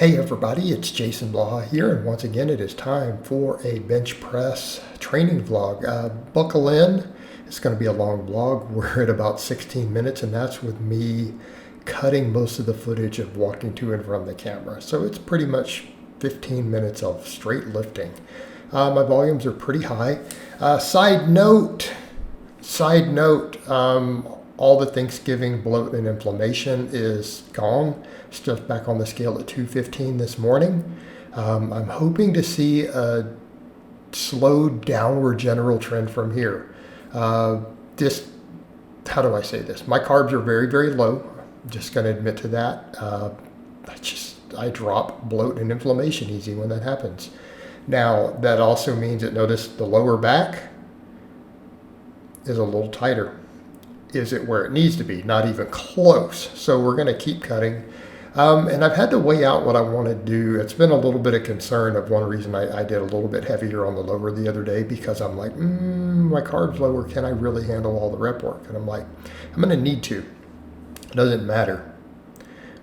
Hey everybody, it's Jason Blaha here, and once again it is time for a bench press training vlog. Buckle in, it's going to be a long vlog. We're at about 16 minutes, and that's with me cutting most of the footage of walking to and from the camera. So it's pretty much 15 minutes of straight lifting. My volumes are pretty high. Side note, all the Thanksgiving bloat and inflammation is gone. Still back on the scale at 215 this morning. I'm hoping to see a slow downward general trend from here. How do I say this? My carbs are very, very low. I'm just going to admit to that. I drop bloat and inflammation easy when that happens. Now, that also means that notice the lower back is a little tighter. Is it where it needs to be? Not even close. So we're going to keep cutting. And I've had to weigh out what I want to do. It's been a little bit of concern of one reason I did a little bit heavier on the lower the other day, because I'm like, my carbs lower. Can I really handle all the rep work? And I'm like, I'm going to need to. It doesn't matter.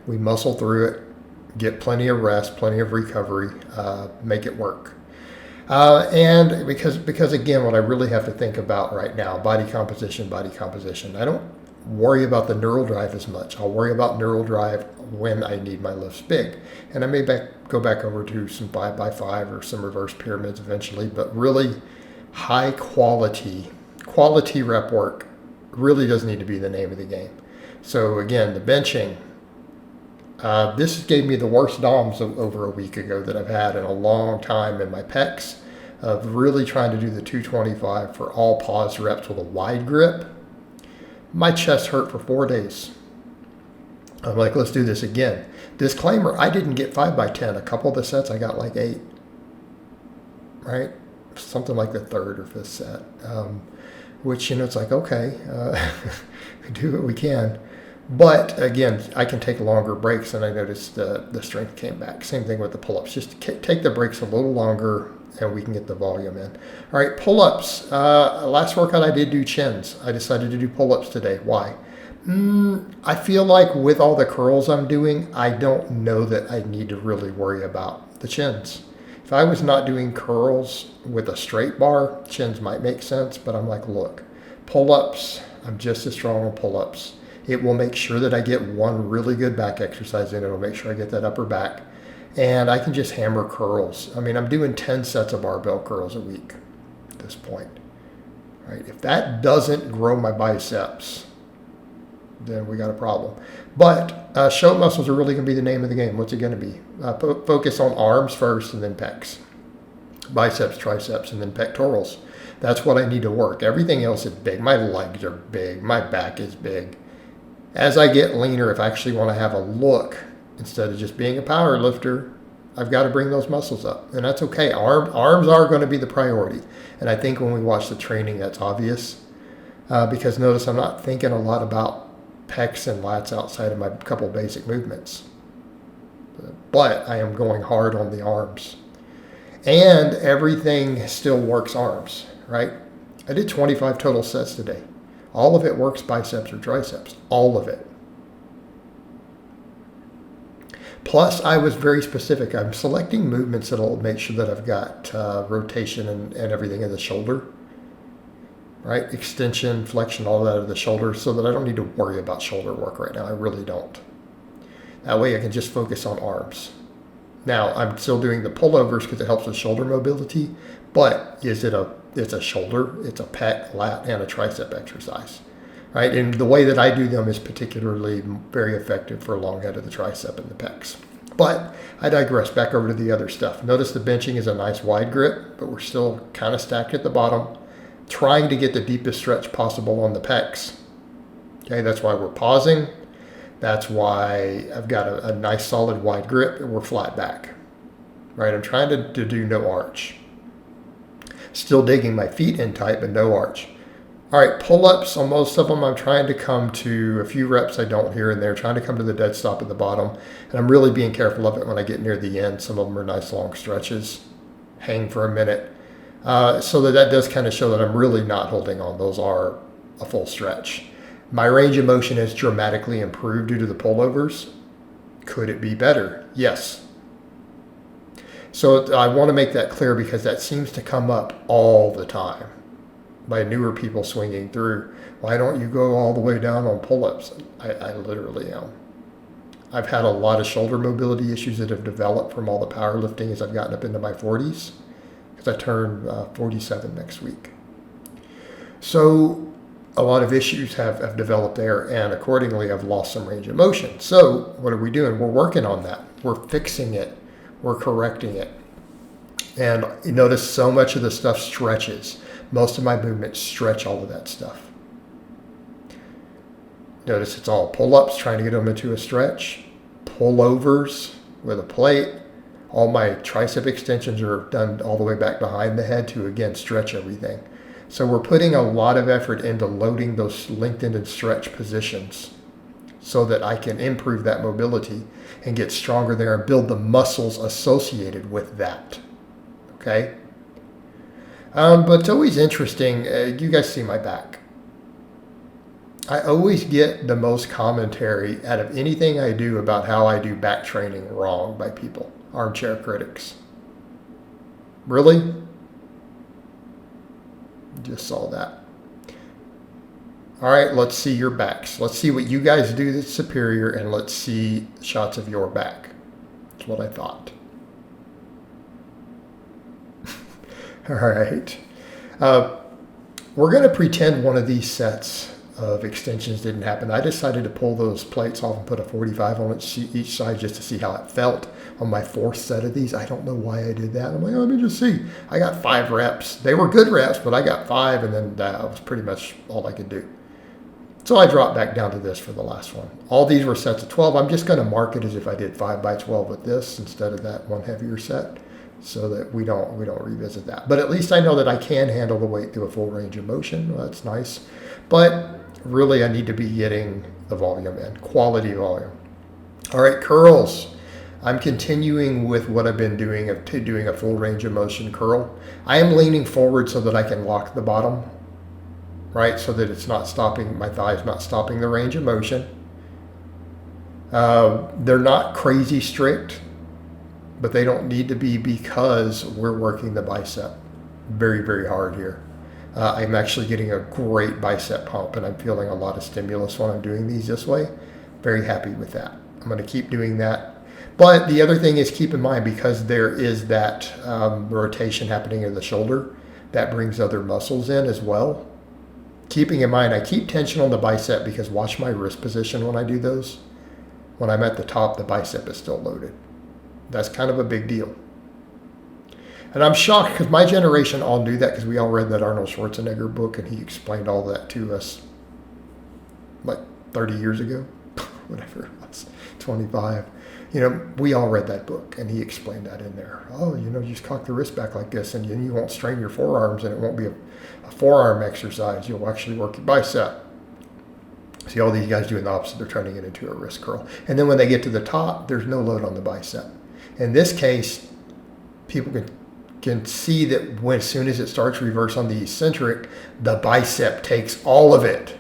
We muscle through it, get plenty of rest, plenty of recovery, make it work. And because again, what I really have to think about right now, body composition. I don't worry about the neural drive as much. I'll worry about neural drive when I need my lifts big. And I may go back over to some 5x5 or some reverse pyramids eventually, but really high quality rep work really does need to be the name of the game. So again, the benching, this gave me the worst DOMs over a week ago that I've had in a long time in my pecs, of really trying to do the 225 for all pause reps with a wide grip. My chest hurt for 4 days. I'm like, let's do this again. Disclaimer, I didn't get 5x10. A couple of the sets, I got like 8. Right? Something like the third or fifth set. Which, it's like, okay, we do what we can. But again, I can take longer breaks, and I noticed the strength came back. Same thing with the pull-ups. Just take the breaks a little longer, and we can get the volume in. All right, pull-ups. Last workout I did do chins. I decided to do pull-ups today. Why? I feel like with all the curls I'm doing, I don't know that I need to really worry about the chins. If I was not doing curls with a straight bar, chins might make sense, but I'm like, look, pull-ups, I'm just as strong on pull-ups. It will make sure that I get one really good back exercise in. It'll make sure I get that upper back. And I can just hammer curls. I mean, I'm doing 10 sets of barbell curls a week at this point. Right? If that doesn't grow my biceps, then we got a problem. But show muscles are really going to be the name of the game. What's it going to be? Focus on arms first, and then pecs. Biceps, triceps, and then pectorals. That's what I need to work. Everything else is big. My legs are big. My back is big. As I get leaner, if I actually want to have a look, instead of just being a power lifter, I've got to bring those muscles up. And that's okay. Arms are going to be the priority. And I think when we watch the training, that's obvious. Because notice I'm not thinking a lot about pecs and lats outside of my couple basic movements. But I am going hard on the arms. And everything still works arms, right? I did 25 total sets today. All of it works biceps or triceps. All of it. Plus, I was very specific. I'm selecting movements that will make sure that I've got rotation and everything in the shoulder. Right? Extension, flexion, all that of the shoulder, so that I don't need to worry about shoulder work right now. I really don't. That way I can just focus on arms. Now, I'm still doing the pullovers because it helps with shoulder mobility, but it's a shoulder, it's a pec, lat, and a tricep exercise. Right? And the way that I do them is particularly very effective for long head of the tricep and the pecs. But I digress. Back over to the other stuff. Notice the benching is a nice wide grip, but we're still kind of stacked at the bottom, trying to get the deepest stretch possible on the pecs. Okay, that's why we're pausing. That's why I've got a nice solid wide grip, and we're flat back. Right? I'm trying to do no arch. Still digging my feet in tight, but no arch. All right, pull-ups, on most of them, I'm trying to come to a few reps I don't here and there, trying to come to the dead stop at the bottom. And I'm really being careful of it when I get near the end. Some of them are nice long stretches. Hang for a minute. So that does kind of show that I'm really not holding on. Those are a full stretch. My range of motion has dramatically improved due to the pullovers. Could it be better? Yes. So I want to make that clear because that seems to come up all the time by newer people swinging through. Why don't you go all the way down on pull-ups? I literally am. I've had a lot of shoulder mobility issues that have developed from all the powerlifting as I've gotten up into my 40s, because I turn 47 next week. So a lot of issues have developed there, and accordingly I've lost some range of motion. So what are we doing? We're working on that. We're fixing it. We're correcting it. And you notice so much of the stuff stretches. Most of my movements stretch all of that stuff. Notice it's all pull-ups, trying to get them into a stretch, pullovers with a plate. All my tricep extensions are done all the way back behind the head to, again, stretch everything. So we're putting a lot of effort into loading those lengthened and stretch positions so that I can improve that mobility and get stronger there and build the muscles associated with that. Okay? But it's always interesting. You guys see my back. I always get the most commentary out of anything I do about how I do back training wrong by people, armchair critics. Really? Just saw that. All right, let's see your backs. Let's see what you guys do that's superior, and let's see shots of your back. That's what I thought. All right. We're going to pretend one of these sets of extensions didn't happen. I decided to pull those plates off and put a 45 on each side just to see how it felt on my fourth set of these. I don't know why I did that. I'm like, oh, let me just see. I got 5 reps. They were good reps, but I got 5, and then that was pretty much all I could do. So I dropped back down to this for the last one. All these were sets of 12. I'm just going to mark it as if I did 5 by 12 with this instead of that one heavier set, so that we don't revisit that. But at least I know that I can handle the weight through a full range of motion. Well, that's nice. But really, I need to be getting the volume in, quality volume. All right, curls. I'm continuing with what I've been doing of doing a full range of motion curl. I am leaning forward so that I can lock the bottom, right? So that it's not stopping, my thighs not stopping the range of motion. They're not crazy strict, but they don't need to be because we're working the bicep very, very hard here. I'm actually getting a great bicep pump, and I'm feeling a lot of stimulus when I'm doing these this way. Very happy with that. I'm going to keep doing that. But the other thing is, keep in mind, because there is that rotation happening in the shoulder, that brings other muscles in as well. Keeping in mind, I keep tension on the bicep because watch my wrist position when I do those. When I'm at the top, the bicep is still loaded. That's kind of a big deal. And I'm shocked because my generation all knew that because we all read that Arnold Schwarzenegger book, and he explained all that to us like 30 years ago, whatever it was, 25. You know, we all read that book, and he explained that in there. Oh, you know, you just cock the wrist back like this, and you won't strain your forearms, and it won't be a forearm exercise. You'll actually work your bicep. See, all these guys doing the opposite. They're turning it into a wrist curl. And then when they get to the top, there's no load on the bicep. In this case, people can see that as soon as it starts reverse on the eccentric, the bicep takes all of it.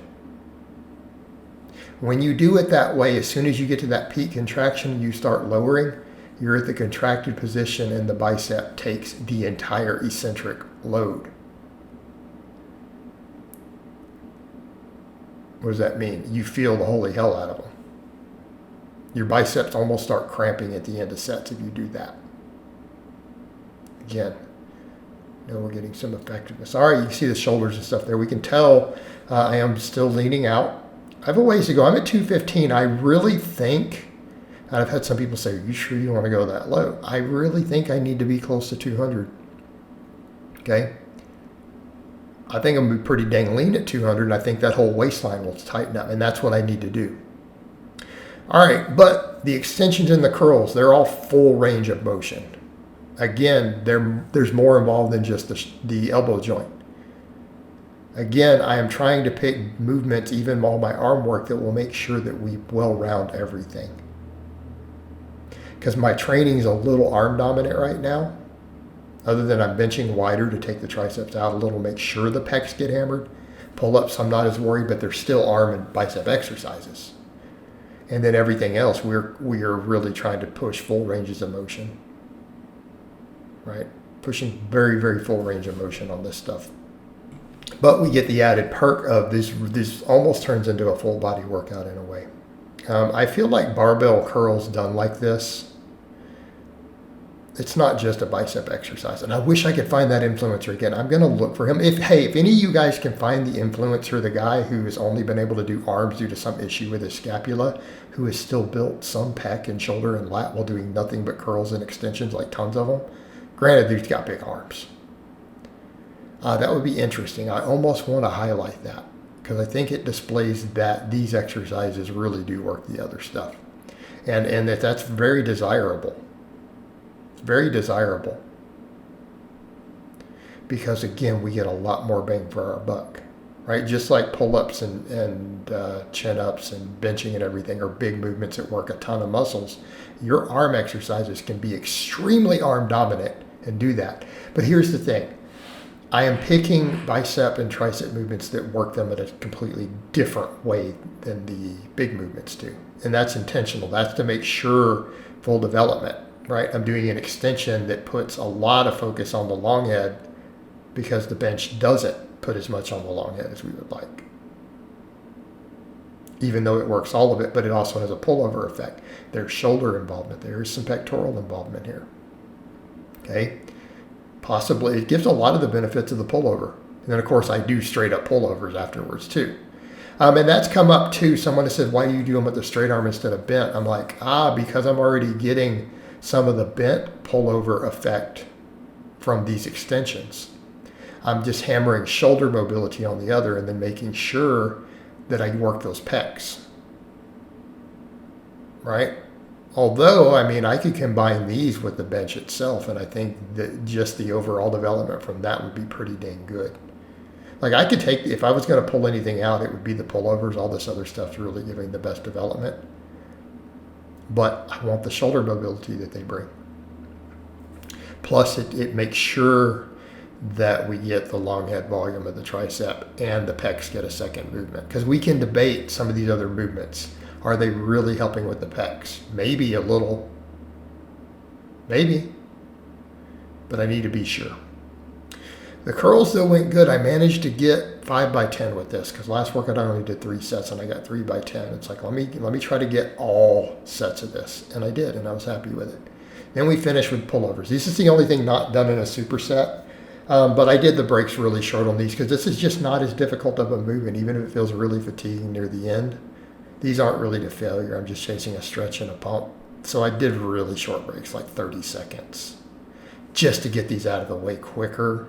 When you do it that way, as soon as you get to that peak contraction, you start lowering, you're at the contracted position, and the bicep takes the entire eccentric load. What does that mean? You feel the holy hell out of them. Your biceps almost start cramping at the end of sets if you do that. Again, now we're getting some effectiveness. All right, you can see the shoulders and stuff there. We can tell I am still leaning out. I have a ways to go. I'm at 215. I really think, and I've had some people say, are you sure you want to go that low? I really think I need to be close to 200. Okay? I think I'm going to be pretty dang lean at 200, and I think that whole waistline will tighten up, and that's what I need to do. All right, but the extensions and the curls, they're all full range of motion. Again, there's more involved than just the elbow joint. Again, I am trying to pick movements, even all my arm work, that will make sure that we well round everything. Because my training is a little arm dominant right now. Other than I'm benching wider to take the triceps out a little, make sure the pecs get hammered. Pull-ups, I'm not as worried, but they're still arm and bicep exercises. And then everything else, we are really trying to push full ranges of motion. right? Pushing very, very full range of motion on this stuff. But we get the added perk of this almost turns into a full body workout in a way. I feel like barbell curls done like this, it's not just a bicep exercise. And I wish I could find that influencer again. I'm going to look for him. If any of you guys can find the influencer, the guy who has only been able to do arms due to some issue with his scapula, who has still built some pec and shoulder and lat while doing nothing but curls and extensions, like tons of them. Granted, dude's got big arms. That would be interesting. I almost want to highlight that because I think it displays that these exercises really do work the other stuff. And that's very desirable. Very desirable, because again, we get a lot more bang for our buck, right? Just like pull-ups and chin-ups and benching and everything are big movements that work a ton of muscles. Your arm exercises can be extremely arm dominant and do that. But here's the thing. I am picking bicep and tricep movements that work them in a completely different way than the big movements do. And that's intentional. That's to make sure full development. Right, I'm doing an extension that puts a lot of focus on the long head because the bench doesn't put as much on the long head as we would like. Even though it works all of it, but it also has a pullover effect. There's shoulder involvement. There's some pectoral involvement here. Okay, possibly it gives a lot of the benefits of the pullover. And then of course I do straight up pullovers afterwards too. And that's come up too. Someone has said, why do you do them with the straight arm instead of bent? I'm like, because I'm already getting some of the bent pullover effect from these extensions. I'm just hammering shoulder mobility on the other and then making sure that I work those pecs, right? Although, I mean, I could combine these with the bench itself, and I think that just the overall development from that would be pretty dang good. Like I could take, if I was going to pull anything out, it would be the pullovers. All this other stuff's really giving the best development. But I want the shoulder mobility that they bring. Plus, it makes sure that we get the long head volume of the tricep and the pecs get a second movement. Because we can debate some of these other movements. Are they really helping with the pecs? Maybe a little. Maybe. But I need to be sure. The curls, though, went good. I managed to get 5x10 with this because last workout I only did 3 sets and I got 3x10. It's like, let me try to get all sets of this. And I did, and I was happy with it. Then we finished with pullovers. This is the only thing not done in a superset. But I did the breaks really short on these because this is just not as difficult of a movement, even if it feels really fatiguing near the end. These aren't really to failure. I'm just chasing a stretch and a pump. So I did really short breaks, like 30 seconds, just to get these out of the way quicker.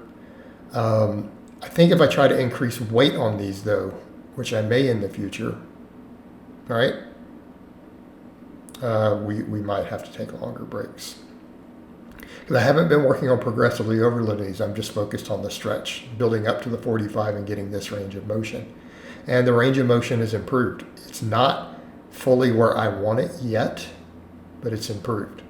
I think if I try to increase weight on these, though, which I may in the future, right, we might have to take longer breaks. Because I haven't been working on progressively overloading these. I'm just focused on the stretch, building up to the 45 and getting this range of motion. And the range of motion is improved. It's not fully where I want it yet, but it's improved.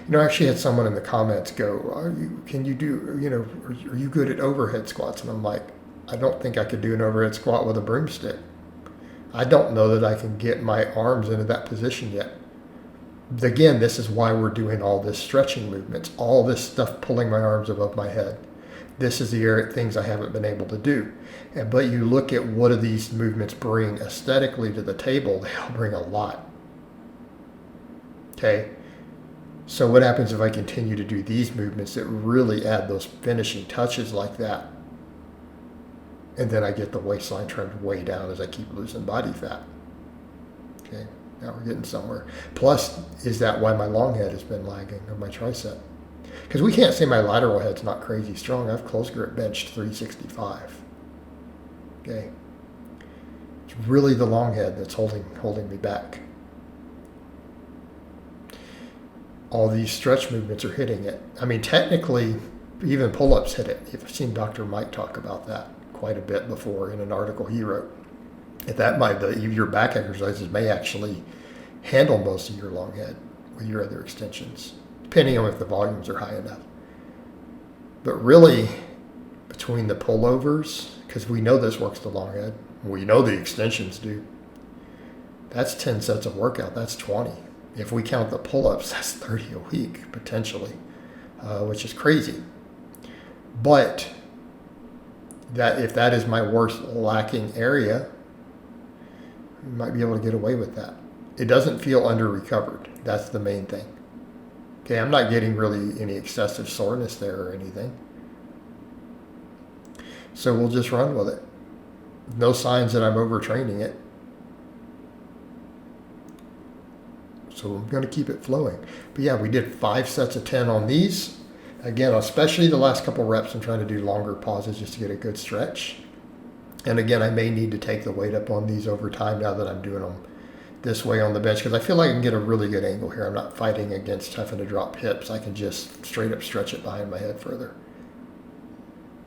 I actually had someone in the comments go, are you good at overhead squats? And I'm like, I don't think I could do an overhead squat with a broomstick. I don't know that I can get my arms into that position yet. Again, this is why we're doing all this stretching movements, all this stuff pulling my arms above my head. This is the area things I haven't been able to do. But you look at what do these movements bring aesthetically to the table, they all bring a lot. Okay? So what happens if I continue to do these movements that really add those finishing touches like that? And then I get the waistline trimmed way down as I keep losing body fat. Okay, now we're getting somewhere. Plus, is that why my long head has been lagging, or my tricep? Because we can't say my lateral head's not crazy strong. I've close grip benched 365. Okay. It's really the long head that's holding me back. All these stretch movements are hitting it. I mean, technically, even pull-ups hit it. I've seen Dr. Mike talk about that quite a bit before in an article he wrote. Your back exercises may actually handle most of your long head with your other extensions, depending on if the volumes are high enough. But really, between the pullovers, because we know this works the long head, we know the extensions do, that's 10 sets of workout. That's 20. If we count the pull-ups, that's 30 a week potentially, which is crazy. But that if that is my worst lacking area, we might be able to get away with that. It doesn't feel under-recovered. That's the main thing. Okay, I'm not getting really any excessive soreness there or anything. So we'll just run with it. No signs that I'm overtraining it. So I'm going to keep it flowing. But yeah, we did 5 sets of 10 on these. Again, especially the last couple reps, I'm trying to do longer pauses just to get a good stretch. And again, I may need to take the weight up on these over time now that I'm doing them this way on the bench, because I feel like I can get a really good angle here. I'm not fighting against having to drop hips. I can just straight up stretch it behind my head further.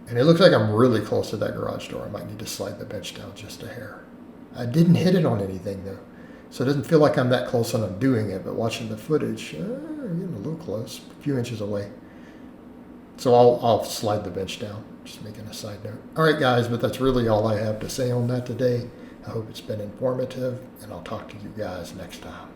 And it looks like I'm really close to that garage door. I might need to slide the bench down just a hair. I didn't hit it on anything though. So it doesn't feel like I'm that close when I'm doing it, but watching the footage, I'm getting a little close, a few inches away. So I'll slide the bench down, just making a side note. All right, guys, but that's really all I have to say on that today. I hope it's been informative, and I'll talk to you guys next time.